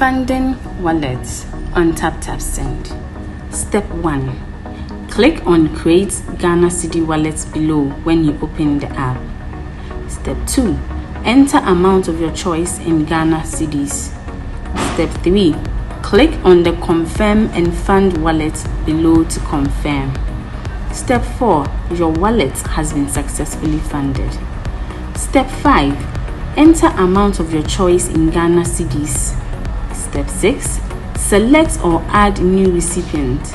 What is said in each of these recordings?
Funding wallets on TapTapSend. Step 1. Click on Create Ghana Cedi Wallets below when you open the app. Step 2. Enter amount of your choice in Ghana Cedis. Step 3. Click on the Confirm and Fund wallet below to confirm. Step 4. Your wallet has been successfully funded. Step 5. Enter amount of your choice in Ghana Cedis. Step 6. Select or add new recipient.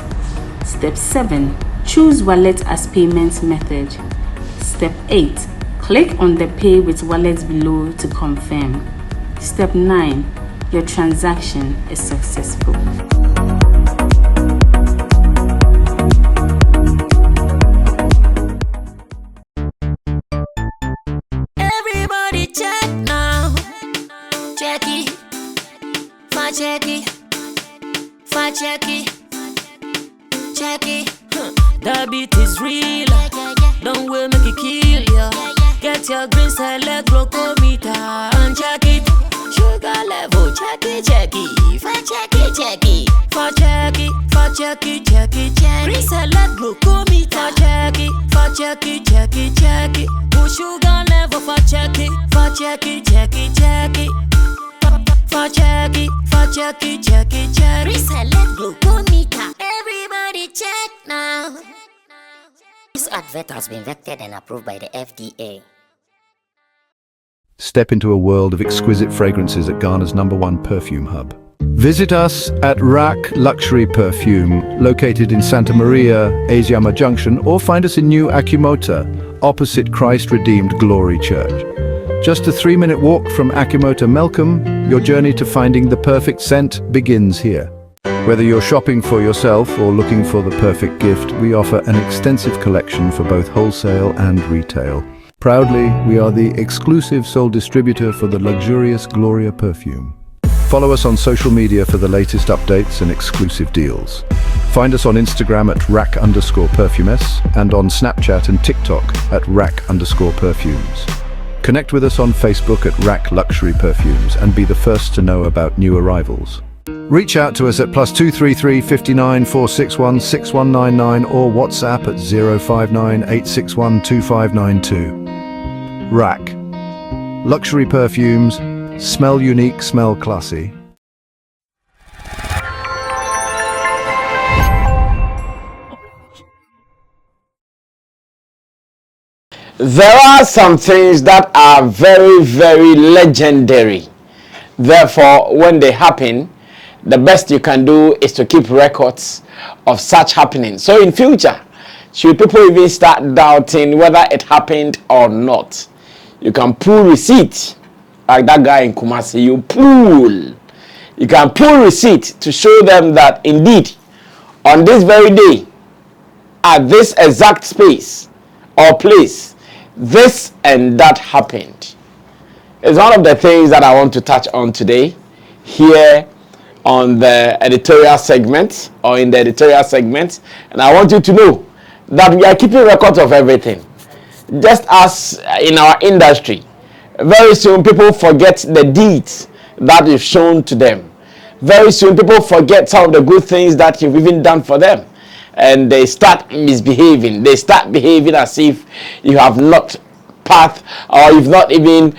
Step 7. Choose wallet as payment method. Step 8. Click on the Pay with Wallet below to confirm. Step 9. Your transaction is successful. Everybody check now. Check it. Check it. Check it. Check it. That beat is real. Don't wait, make it kill ya. Get your green select glucometer and check it. Sugar level, check it. Check it. Check it. Check it. Check it. Check it. Green select glucometer. Check it. Check it. Put sugar level for check it. Check it. Check it. Check it. Check it. Reselect glucometer. Everybody check now. This advert has been vetted and approved by the FDA. Step into a world of exquisite fragrances at Ghana's #1 perfume hub. Visit us at Rack Luxury Perfume, located in Santa Maria, Asiama Junction, or find us in New Akimota, opposite Christ Redeemed Glory Church. Just a 3-minute walk from Akimota Melcombe, your journey to finding the perfect scent begins here. Whether you're shopping for yourself or looking for the perfect gift, we offer an extensive collection for both wholesale and retail. Proudly, we are the exclusive sole distributor for the luxurious Gloria perfume. Follow us on social media for the latest updates and exclusive deals. Find us on Instagram at rack_perfumes and on Snapchat and TikTok at rack_perfumes. Connect with us on Facebook at Rack Luxury Perfumes and be the first to know about new arrivals. Reach out to us at +233 59 461 6199 or WhatsApp at 059 861 2592. Rack Luxury Perfumes. Smell unique, smell classy. There are some things that are very, very legendary. Therefore, when they happen, the best you can do is to keep records of such happenings. So in future, should people even start doubting whether it happened or not, you can pull receipt, like that guy in Kumasi. You can pull receipt to show them that indeed, on this very day, at this exact space or place, this and that happened. It's one of the things that I want to touch on today here on the editorial segment or in the editorial segment. And I want you to know that we are keeping records of everything. Just as in our industry, very soon people forget the deeds that you've shown to them. Very soon people forget some of the good things that you've even done for them. And they start misbehaving. They start behaving as if you have not path or you've not even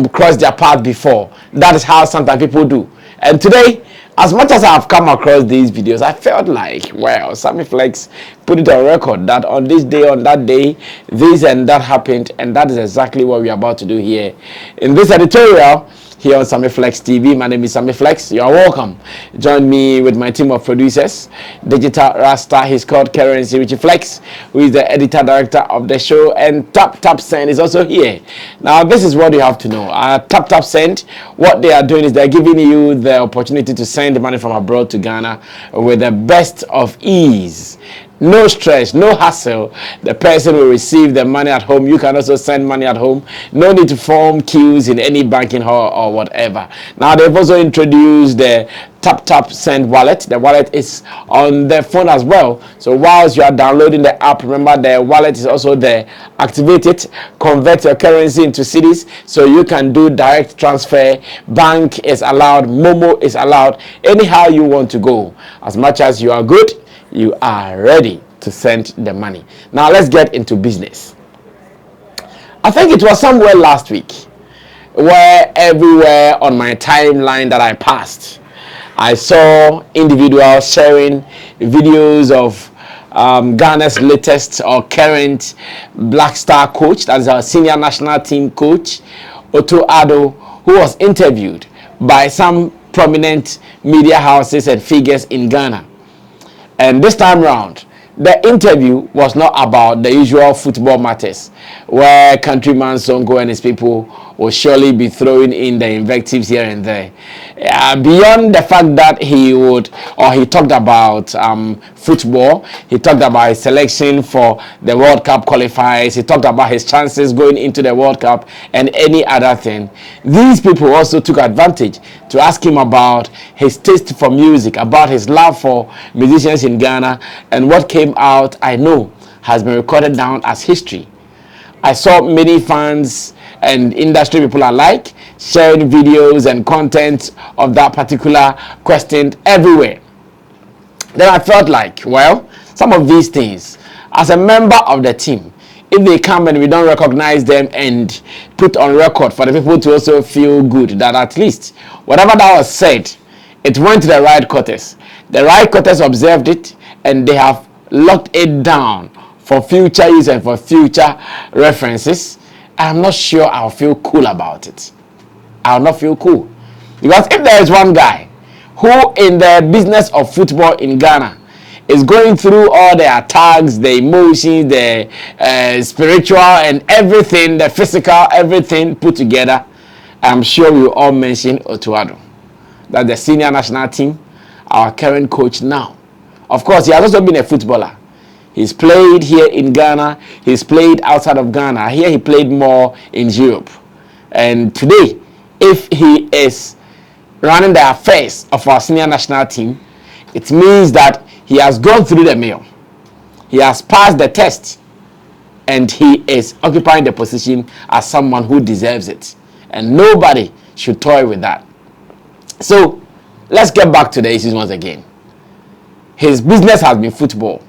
crossed their path before. That is how sometimes people do. And today, as much as I have come across these videos, I felt like, well, Sammy Flex put it on record that on this day, on that day, this and that happened. And that is exactly what we're about to do here in this editorial here on Sammy Flex TV. My name is Sammy Flex. You are welcome. Join me with my team of producers, Digital Rasta, he's called Currency Richie Flex, who is the editor director of the show, and TapTapSend is also here. Now, this is what you have to know. TapTapSend, what they are doing is they're giving you the opportunity to send money from abroad to Ghana with the best of ease. No stress, no hassle. The person will receive the money at home. You can also send money at home. No need to form queues in any banking hall or whatever. Now they've also introduced the tap send wallet. The wallet is on the phone as well. So whilst you are downloading the app, remember the wallet is also there. Activate it, convert your currency into cedis so you can do direct transfer. Bank is allowed, Momo is allowed, anyhow you want to go. As much as you are good, you are ready to send the money. Now let's get into business. I think it was somewhere last week where everywhere on my timeline that I passed, I saw individuals sharing videos of Ghana's latest or current Black Star coach, that is our senior national team coach, Otto Addo, who was interviewed by some prominent media houses and figures in Ghana. And this time round, the interview was not about the usual football matters, where countryman Sonko and his people will surely be throwing in the invectives here and there. Beyond the fact that he talked about football, he talked about his selection for the World Cup qualifiers, he talked about his chances going into the World Cup and any other thing. These people also took advantage to ask him about his taste for music, about his love for musicians in Ghana, and what came out, I know, has been recorded down as history. I saw many fans and industry people alike sharing videos and content of that particular question everywhere. Then I felt like, well, some of these things, as a member of the team, if they come and we don't recognize them and put on record for the people to also feel good, that at least whatever that was said, it went to the right quarters. The right quarters observed it and they have locked it down for future use and for future references. I'm not sure I'll feel cool about it. I'll not feel cool. Because if there is one guy who in the business of football in Ghana is going through all the attacks, the emotions, the spiritual and everything, the physical, everything put together, I'm sure we will all mention Otto Addo. That's the senior national team, our current coach now. Of course, he has also been a footballer. He's played here in Ghana. He's played outside of Ghana. Here he played more in Europe. And today, if he is running the affairs of our senior national team, it means that he has gone through the mill. He has passed the test. And he is occupying the position as someone who deserves it. And nobody should toy with that. So, let's get back to the issues once again. His business has been football.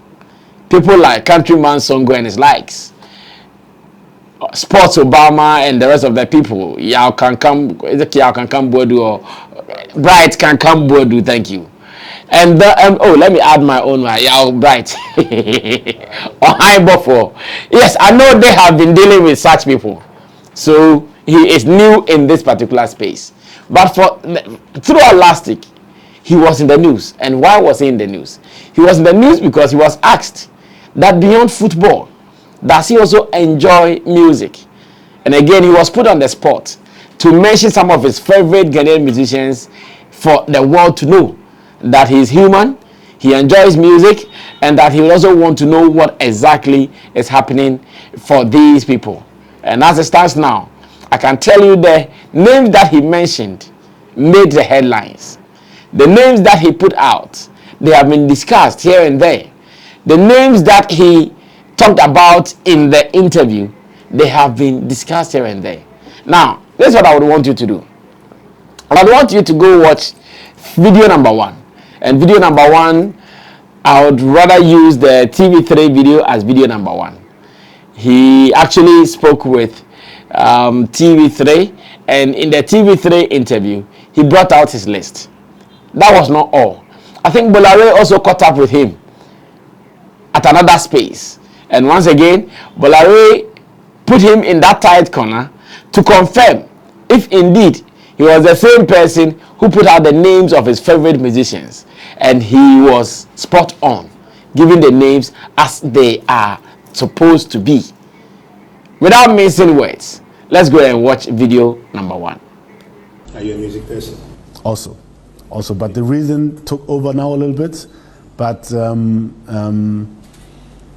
People like countryman Sonko and his likes, Sports Obama and the rest of the people, Yao can come, Yao can come Bodu or Bright can come Bodu, thank you. And let me add my own one, Yao Bright or High Buffalo. Yes, I know they have been dealing with such people, so he is new in this particular space. But throughout last week, he was in the news. And why was he in the news? He was in the news because he was asked that beyond football, does he also enjoy music? And again, he was put on the spot to mention some of his favorite Ghanaian musicians for the world to know that he is human, he enjoys music, and that he will also want to know what exactly is happening for these people. And as it stands now, I can tell you the names that he mentioned made the headlines. The names that he put out, they have been discussed here and there. The names that he talked about in the interview, they have been discussed here and there. Now, this is what I would want you to do. I would want you to go watch video number 1. And video number 1, I would rather use the TV3 video as video number 1. He actually spoke with TV3, and in the TV3 interview, he brought out his list. That was not all. I think Bolare also caught up with him at another space. And once again, Bolare put him in that tight corner to confirm if indeed he was the same person who put out the names of his favorite musicians. And he was spot on, giving the names as they are supposed to be. Without missing words, let's go and watch video number 1. Are you a music person? Also, but the reason took over now a little bit. But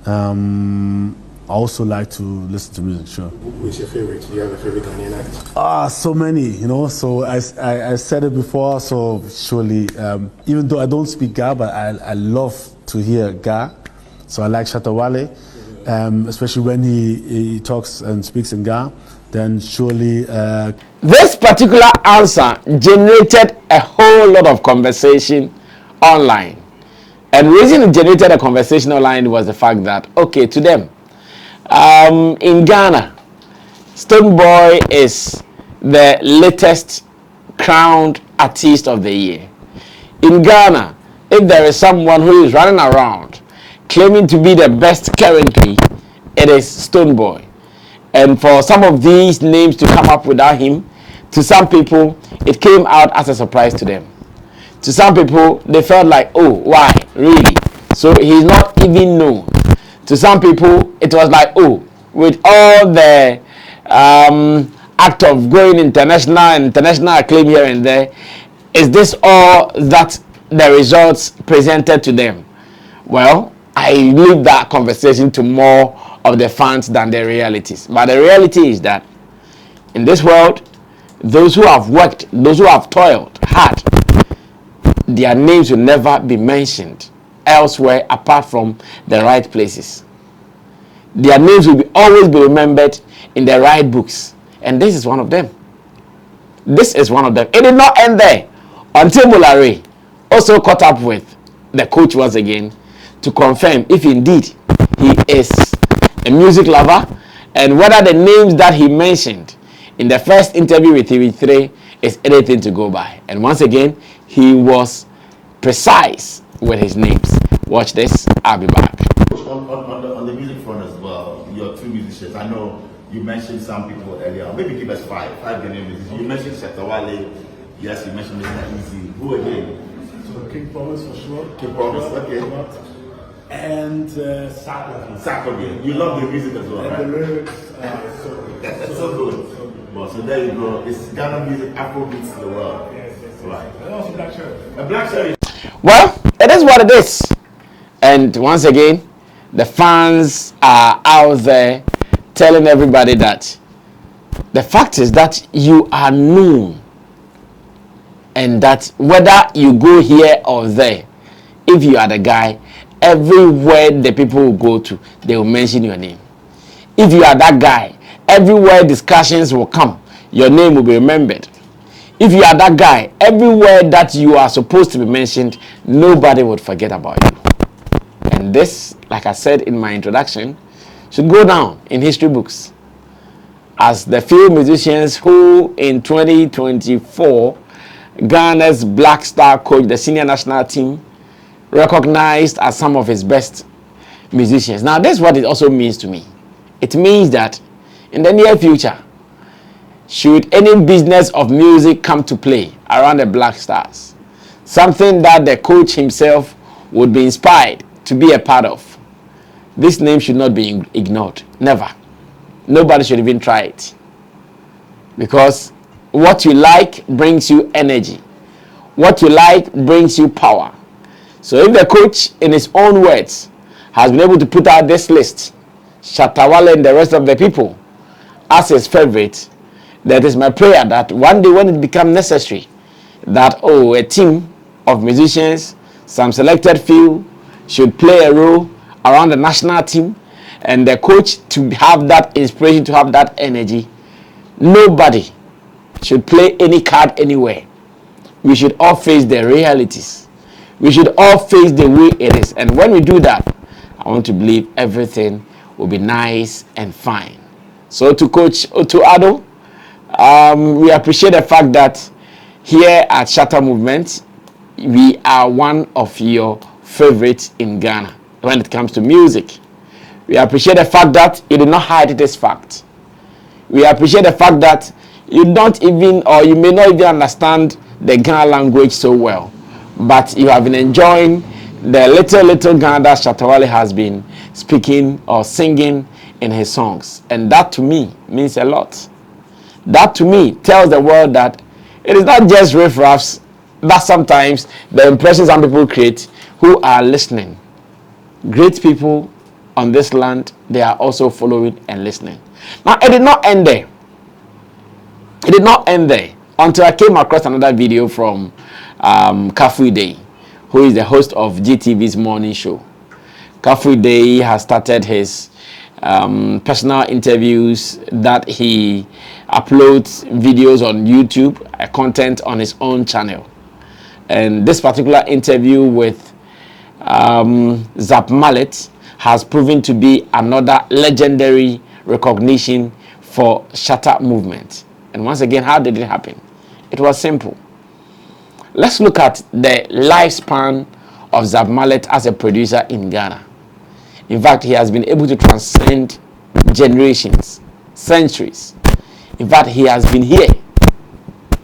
I also like to listen to music, sure. Who's your favorite? Do you have a favorite Ghanaian act? So many, you know. So I said it before. So surely, even though I don't speak Ga, but I love to hear Ga. So I like Shatta Wale, especially when he talks and speaks in Ga. Then surely. This particular answer generated a whole lot of conversation online, and the reason it generated a conversation online was the fact that, okay, to them, in Ghana, Stonebwoy is the latest crowned artist of the year. In Ghana, if there is someone who is running around claiming to be the best currently, it is Stonebwoy. And for some of these names to come up without him, to some people, it came out as a surprise to them. To some people, they felt like, oh, why? Really? So he's not even known. To some people, it was like, oh, with all the act of going international acclaim here and there, is this all that the results presented to them? Well, I leave that conversation to more of the fans than the realities. But the reality is that in this world, those who have worked, those who have toiled hard, their names will never be mentioned elsewhere apart from the right places. Their names will always be remembered in the right books. And this is one of them. This is one of them. It did not end there until Mulare also caught up with the coach once again to confirm if indeed he is a music lover and whether the names that he mentioned in the first interview with TV3 is anything to go by. And once again, he was precise with his names. Watch this. I'll be back. On the music front as well, you're two musicians. I know you mentioned some people earlier. Maybe give us five Ghanaian musicians. You mentioned Shatta Wale. Yes, you mentioned Mr. Easy. Who again? So King Promise for sure. King Promise, okay. And Zapp. Zapp again. You love the music as well, and right? the lyrics are so good. Well, so there you go. It's Ghana music, Afro beats the world. Yes. Right. And also Black Cherry. A Black Cherry. Well, it is what it is. And once again, the fans are out there telling everybody that the fact is that you are known, and that whether you go here or there, if you are the guy, everywhere the people will go to, they will mention your name. If you are that guy, everywhere discussions will come, your name will be remembered. If you are that guy, everywhere that you are supposed to be mentioned, nobody would forget about you. And this, like I said in my introduction, should go down in history books as the few musicians who in 2024 Ghana's Black Star coach, the senior national team, recognized as some of his best musicians. Now, this is what it also means to me. It means that in the near future, should any business of music come to play around the Black Stars, something that the coach himself would be inspired to be a part of, this name should not be ignored. Never. Nobody should even try it. Because what you like brings you energy. What you like brings you power. So if the coach, in his own words, has been able to put out this list, Shatta Wale and the rest of the people, as his favorite, that is my prayer that one day when it becomes necessary, that, a team of musicians, some selected few, should play a role around the national team, and the coach to have that inspiration, to have that energy. Nobody should play any card anywhere. We should all face the realities. We should all face the way it is. And when we do that, I want to believe everything will be nice and fine. So to Coach Otto Addo, we appreciate the fact that here at Shatta Movement, we are one of your favorites in Ghana when it comes to music. We appreciate the fact that you did not hide this fact. We appreciate the fact that you don't even, or you may not even understand the Ghana language so well, but you have been enjoying the little Ghana that Shatta Wale has been speaking or singing in his songs. And that to me means a lot. That to me tells the world that it is not just riff-raffs, that sometimes the impressions some people create who are listening. Great people on this land, they are also following and listening. Now, it did not end there. It did not end there until I came across another video from Kafui Day, who is the host of GTV's morning show. Kafui Day has started his personal interviews that he uploads videos on YouTube, content on his own channel. And this particular interview with Zap Mallet has proven to be another legendary recognition for Shatta movement. And once again, how did it happen? It was simple. Let's look at the lifespan of Zap Mallet as a producer in Ghana. In fact, he has been able to transcend generations, centuries. In fact, he has been here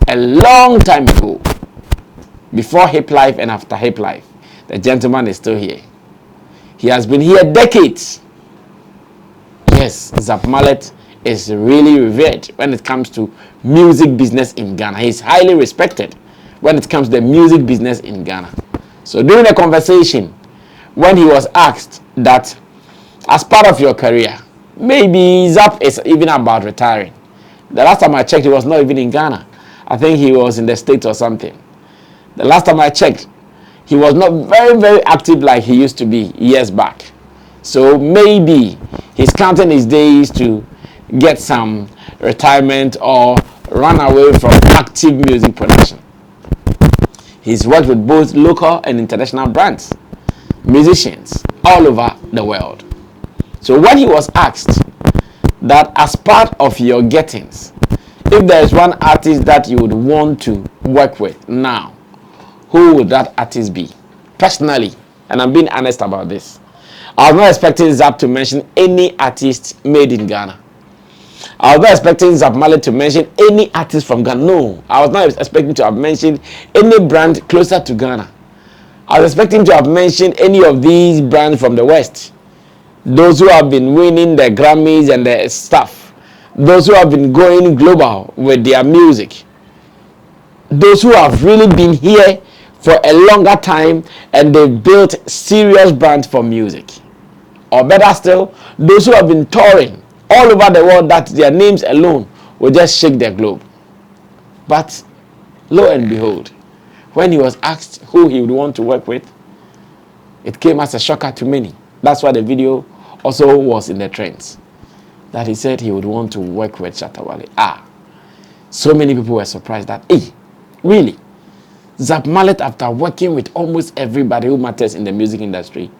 a long time ago, before hip life and after hip life. The gentleman is still here. He has been here decades. Yes, Zap Mallet is really revered when it comes to music business in Ghana. He is highly respected when it comes to the music business in Ghana. So during the conversation, when he was asked that as part of your career, maybe Zapp is even about retiring. The last time I checked, he was not even in Ghana. I think he was in the States or something. The last time I checked, he was not very active like he used to be years back. So maybe he's counting his days to get some retirement or run away from active music production. He's worked with both local and international brands, musicians all over the world. So when he was asked that as part of your gettings, if there is one artist that you would want to work with now, who would that artist be? Personally, and I'm being honest about this, I was not expecting Zapp to mention any artist made in Ghana. I was not expecting Zap Mallet to mention any artist from Ghana. No, I was not expecting to have mentioned any brand closer to Ghana. I was expecting to have mentioned any of these brands from the West. Those who have been winning the Grammys and the stuff. Those who have been going global with their music. Those who have really been here for a longer time and they built serious brands for music. Or better still, those who have been touring all over the world that their names alone will just shake the globe. But lo and behold, when he was asked who he would want to work with, it came as a shocker to many. That's why the video also was in the trends. That he said he would want to work with Shatta Wale. So many people were surprised that, hey, really? Zap Mallet, after working with almost everybody who matters in the music industry,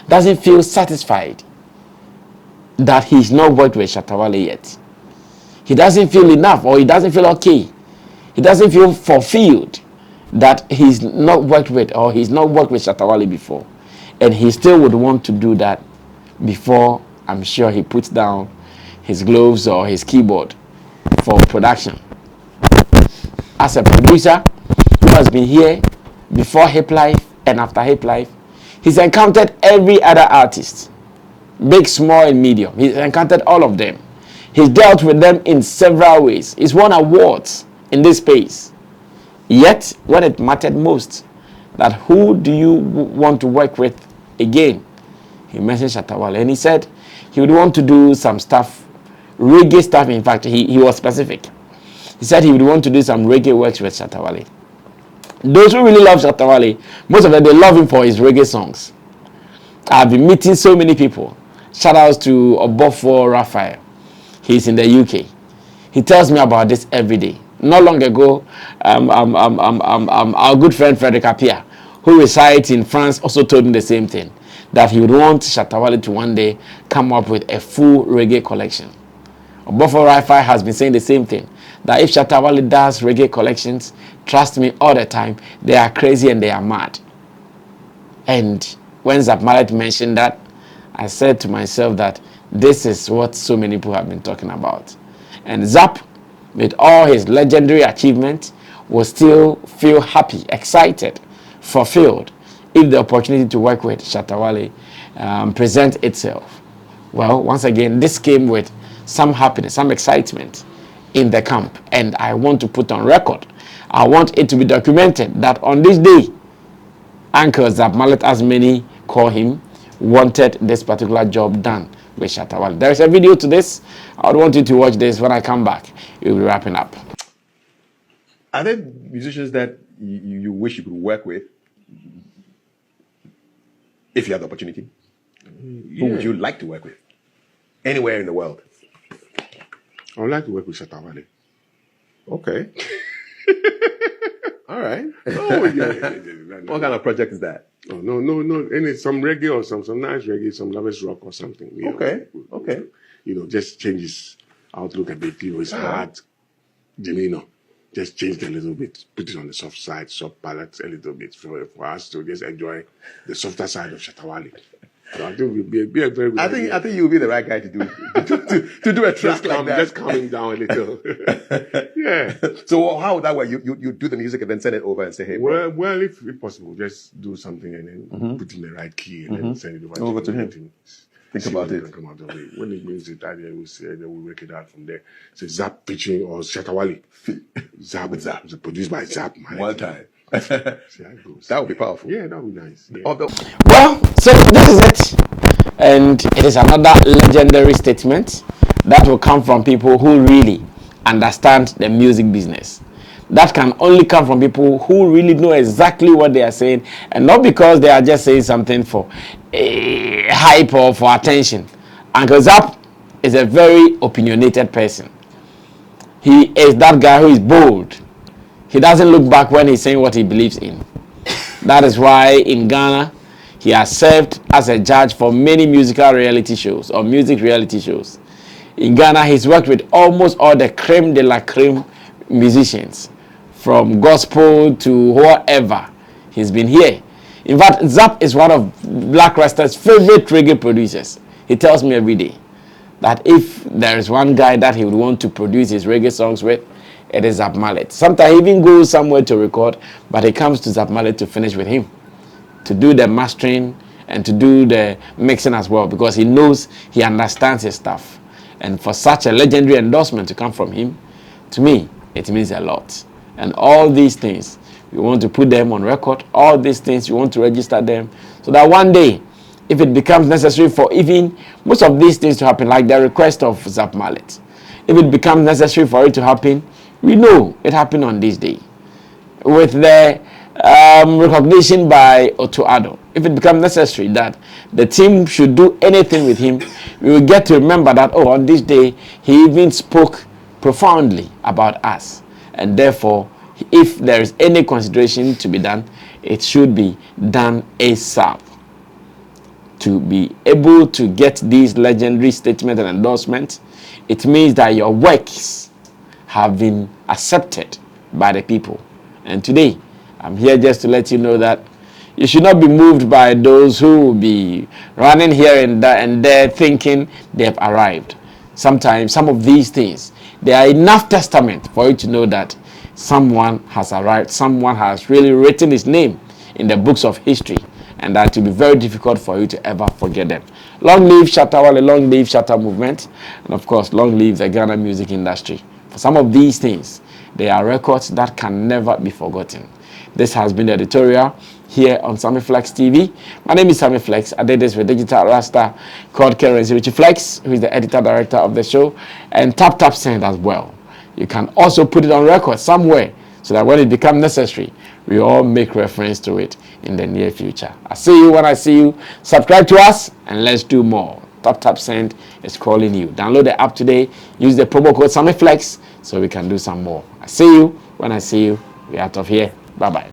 doesn't feel satisfied that he's not worked with Shatta Wale yet. He doesn't feel enough, or he doesn't feel okay. He doesn't feel fulfilled that he's not worked with, or he's not worked with Shatta Wale before. And he still would want to do that before, I'm sure, he puts down his gloves or his keyboard for production. As a producer who has been here before hip life and after hip life, he's encountered every other artist, big, small, and medium. He's encountered all of them. He's dealt with them in several ways. He's won awards in this space. Yet, when it mattered most, that who do you want to work with again, he mentioned Shatta Wale. And he said he would want to do some stuff, reggae stuff. In fact, he was specific. He said he would want to do some reggae works with Shatta Wale. Those who really love Shatta Wale, most of them, they love him for his reggae songs. I've been meeting so many people. Shout outs to Obofo Raphael. He's in the UK. He tells me about this every day. Not long ago, our good friend Frederick Appiah, who resides in France, also told me the same thing. That he would want Shatta Wale to one day come up with a full reggae collection. Obofo Raphael has been saying the same thing. That if Shatta Wale does reggae collections, trust me, all the time, they are crazy and they are mad. And when Zap Mallet mentioned that, I said to myself that this is what so many people have been talking about. And Zapp, with all his legendary achievements, will still feel happy, excited, fulfilled if the opportunity to work with Shatta Wale presents itself. Well, once again, this came with some happiness, some excitement in the camp. And I want to put on record, I want it to be documented that on this day, Uncle Zap Mallet, as many call him, wanted this particular job done with Shatta Wale. There is a video to this. I would want you to watch this. When I come back, we'll be wrapping up. Are there musicians that you wish you could work with if you had the opportunity? Who would you like to work with? Anywhere in the world? I would like to work with Shatta Wale. Okay. All right. Oh, yeah. What kind of project is that? Oh, no. And some reggae or some nice reggae, some lovers rock or something. Okay. Okay. Just change his outlook a bit. It's hard. Just change it a little bit. Put it on the soft side, soft palette a little bit for us to just enjoy the softer side of Shatta Wale. So I think we'll be a very good I think you'll be the right guy to do to do a track like that. Just calm him down a little. Yeah. So how would that work? You do the music and then send it over and say, hey, bro. Well, if possible, just do something and then put in the right key and then send it over to him. Think about it. Come out of it. When he brings it, we'll work it out from there. So Zapp featuring or Shatta Wale. Zapp. Produced by Zap Mallet. One time. See how it goes. That would be powerful. Yeah, that would be nice. Yeah. Well, so this is it. And it is another legendary statement that will come from people who really understand the music business. That can only come from people who really know exactly what they are saying, and not because they are just saying something for hype or for attention. Uncle Zapp is a very opinionated person. He is that guy who is bold. He doesn't look back when he's saying what he believes in. That is why in Ghana, he has served as a judge for many musical reality shows or music reality shows. In Ghana, he's worked with almost all the creme de la creme musicians, from gospel to whatever. He's been here. In fact, Zapp is one of Black Rasta's favorite reggae producers. He tells me every day that if there is one guy that he would want to produce his reggae songs with, it is Zap Mallet. Sometimes he even goes somewhere to record, but he comes to Zap Mallet to finish with him, to do the mastering and to do the mixing as well, because he knows, he understands his stuff. And for such a legendary endorsement to come from him, to me, it means a lot. And all these things, we want to put them on record. All these things, we want to register them, so that one day, if it becomes necessary for even most of these things to happen, like the request of Zap Mallet, if it becomes necessary for it to happen, we know it happened on this day. With the recognition by Otto Addo, if it becomes necessary that the team should do anything with him, we will get to remember that, oh, on this day, he even spoke profoundly about us. And therefore, if there is any consideration to be done, it should be done ASAP. To be able to get these legendary statements and endorsements, it means that your works have been accepted by the people. And today, I'm here just to let you know that you should not be moved by those who will be running here and there thinking they have arrived. Sometimes some of these things, they are enough testament for you to know that someone has arrived, someone has really written his name in the books of history, and that will be very difficult for you to ever forget them. Long live Shatta Wale, long live Shatta movement, and of course, long live the Ghana music industry. For some of these things, they are records that can never be forgotten. This has been the editorial here on Sammy Flex TV. My name is Sammy Flex. I did this with Digital Rasta called Currency Richie Flex, who is the editor-director of the show, and Tap Send as well. You can also put it on record somewhere so that when it becomes necessary, we all make reference to it in the near future. I see you when I see you. Subscribe to us and let's do more. Tap Send is calling you. Download the app today. Use the promo code SammyFlex so we can do some more. I see you when I see you. We're out of here. Bye-bye.